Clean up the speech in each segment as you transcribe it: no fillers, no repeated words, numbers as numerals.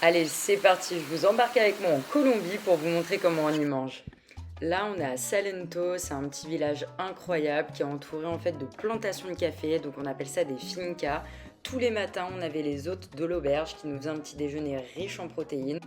Allez, c'est parti, je vous embarque avec moi en Colombie pour vous montrer comment on y mange. Là, on est à Salento, c'est un petit village incroyable qui est entouré en fait de plantations de café, donc on appelle ça des fincas. Tous les matins, on avait les hôtes de l'auberge qui nous faisaient un petit déjeuner riche en protéines.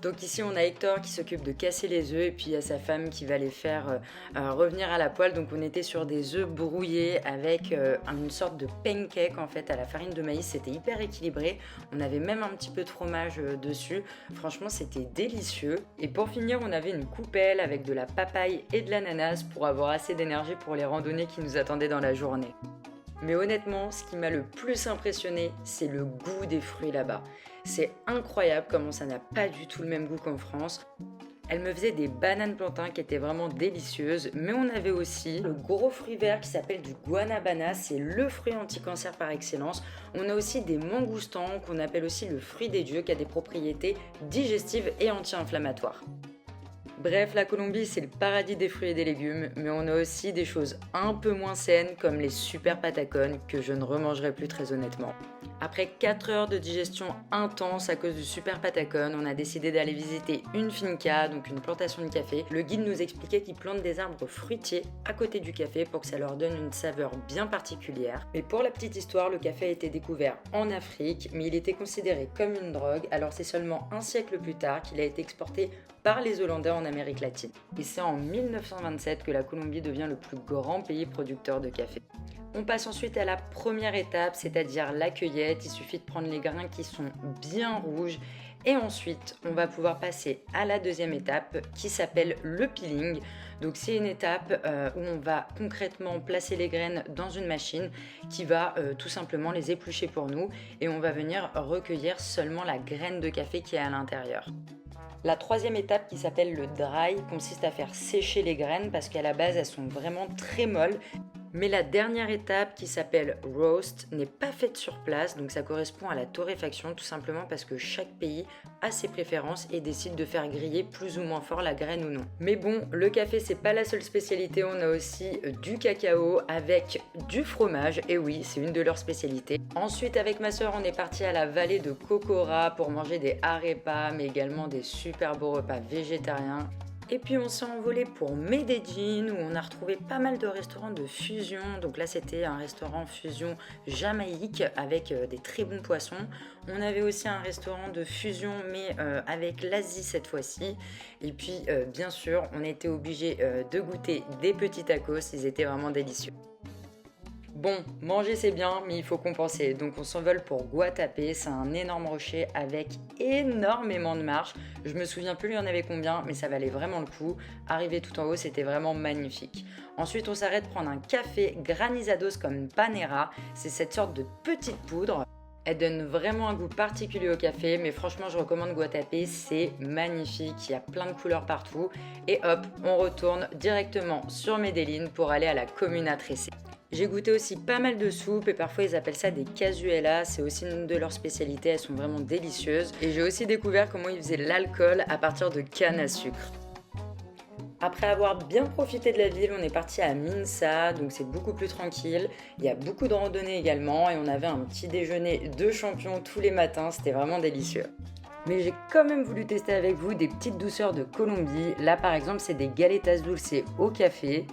Donc ici, on a Hector qui s'occupe de casser les œufs et puis il y a sa femme qui va les faire revenir à la poêle. Donc on était sur des œufs brouillés avec une sorte de pancake en fait à la farine de maïs. C'était hyper équilibré. On avait même un petit peu de fromage dessus. Franchement, c'était délicieux. Et pour finir, on avait une coupelle avec de la papaye et de l'ananas pour avoir assez d'énergie pour les randonnées qui nous attendaient dans la journée. Mais honnêtement, ce qui m'a le plus impressionné, c'est le goût des fruits là-bas. C'est incroyable comment ça n'a pas du tout le même goût qu'en France. Elle me faisait des bananes plantains qui étaient vraiment délicieuses, mais on avait aussi le gros fruit vert qui s'appelle du guanabana, c'est le fruit anti-cancer par excellence. On a aussi des mangoustans qu'on appelle aussi le fruit des dieux qui a des propriétés digestives et anti-inflammatoires. Bref, la Colombie, c'est le paradis des fruits et des légumes, mais on a aussi des choses un peu moins saines comme les super patacones que je ne remangerai plus très honnêtement. Après 4 heures de digestion intense à cause du super patacone, on a décidé d'aller visiter une finca, donc une plantation de café. Le guide nous expliquait qu'ils plantent des arbres fruitiers à côté du café pour que ça leur donne une saveur bien particulière. Mais pour la petite histoire, le café a été découvert en Afrique, mais il était considéré comme une drogue, alors c'est seulement un siècle plus tard qu'il a été exporté par les Hollandais en Amérique latine. Et c'est en 1927 que la Colombie devient le plus grand pays producteur de café. On passe ensuite à la première étape, c'est-à-dire la cueillette. Il suffit de prendre les grains qui sont bien rouges et ensuite on va pouvoir passer à la deuxième étape qui s'appelle le peeling. Donc c'est une étape où on va concrètement placer les graines dans une machine qui va tout simplement les éplucher pour nous et on va venir recueillir seulement la graine de café qui est à l'intérieur. La troisième étape qui s'appelle le dry consiste à faire sécher les graines parce qu'à la base elles sont vraiment très molles. Mais la dernière étape qui s'appelle roast n'est pas faite sur place, donc ça correspond à la torréfaction tout simplement parce que chaque pays a ses préférences et décide de faire griller plus ou moins fort la graine ou non. Mais bon, le café c'est pas la seule spécialité, on a aussi du cacao avec du fromage, et oui, c'est une de leurs spécialités. Ensuite avec ma soeur on est parti à la vallée de Cocora pour manger des arepas mais également des super beaux repas végétariens. Et puis on s'est envolé pour Medellín où on a retrouvé pas mal de restaurants de fusion. Donc là c'était un restaurant fusion jamaïque avec des très bons poissons. On avait aussi un restaurant de fusion mais avec l'Asie cette fois-ci. Et puis bien sûr on était obligé de goûter des petits tacos, ils étaient vraiment délicieux. Bon, manger c'est bien, mais il faut compenser. Donc on s'envole pour Guatapé, c'est un énorme rocher avec énormément de marches. Je me souviens plus il y en avait combien, mais ça valait vraiment le coup. Arrivé tout en haut, c'était vraiment magnifique. Ensuite, on s'arrête prendre un café granizados comme panera. C'est cette sorte de petite poudre. Elle donne vraiment un goût particulier au café, mais franchement, je recommande Guatapé, c'est magnifique. Il y a plein de couleurs partout. Et hop, on retourne directement sur Medellín pour aller à la Comuna Trece. J'ai goûté aussi pas mal de soupes et parfois ils appellent ça des cazuelas, c'est aussi une de leurs spécialités, elles sont vraiment délicieuses. Et j'ai aussi découvert comment ils faisaient l'alcool à partir de canne à sucre. Après avoir bien profité de la ville, on est parti à Minsa, donc c'est beaucoup plus tranquille. Il y a beaucoup de randonnées également et on avait un petit déjeuner de champion tous les matins, c'était vraiment délicieux. Mais j'ai quand même voulu tester avec vous des petites douceurs de Colombie. Là par exemple c'est des galetas dulces au café.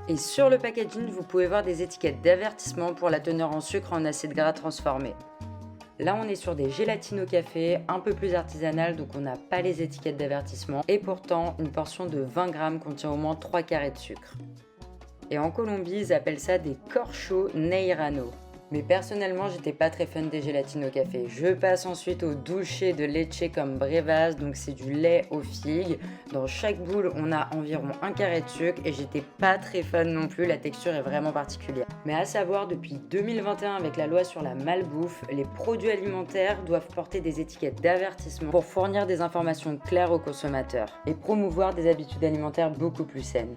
Et sur le packaging, vous pouvez voir des étiquettes d'avertissement pour la teneur en sucre en acides gras transformés. Là, on est sur des gélatines au café, un peu plus artisanales, donc on n'a pas les étiquettes d'avertissement. Et pourtant, une portion de 20 grammes contient au moins 3 carrés de sucre. Et en Colombie, ils appellent ça des corchos neirano. Mais personnellement, j'étais pas très fan des gélatines au café. Je passe ensuite au dulce de leche comme brevas, donc c'est du lait aux figues. Dans chaque boule, on a environ un carré de sucre et j'étais pas très fan non plus, la texture est vraiment particulière. Mais à savoir, depuis 2021, avec la loi sur la malbouffe, les produits alimentaires doivent porter des étiquettes d'avertissement pour fournir des informations claires aux consommateurs et promouvoir des habitudes alimentaires beaucoup plus saines.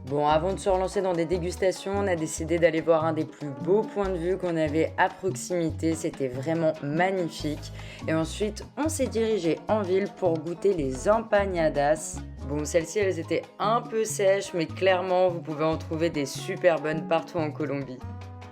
Bon, avant de se relancer dans des dégustations, on a décidé d'aller voir un des plus beaux points de vue qu'on avait à proximité. C'était vraiment magnifique. Et ensuite, on s'est dirigé en ville pour goûter les empanadas. Bon, celles-ci, elles étaient un peu sèches, mais clairement, vous pouvez en trouver des super bonnes partout en Colombie.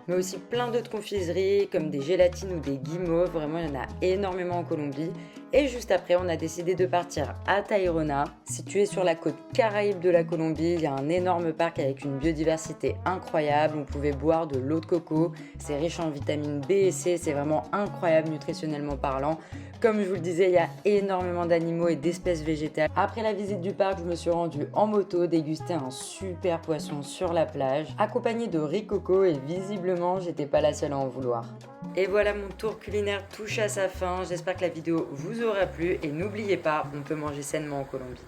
Mais aussi plein d'autres confiseries, comme des gélatines ou des guimauves. Vraiment, il y en a énormément en Colombie. Et juste après, on a décidé de partir à Tayrona. Situé sur la côte caraïbe de la Colombie, il y a un énorme parc avec une biodiversité incroyable. On pouvait boire de l'eau de coco, c'est riche en vitamines B et C, c'est vraiment incroyable nutritionnellement parlant. Comme je vous le disais, il y a énormément d'animaux et d'espèces végétales. Après la visite du parc, je me suis rendue en moto déguster un super poisson sur la plage, accompagné de riz coco et visiblement, j'étais pas la seule à en vouloir. Et voilà, mon tour culinaire touche à sa fin. J'espère que la vidéo vous aura plu et n'oubliez pas, on peut manger sainement en Colombie.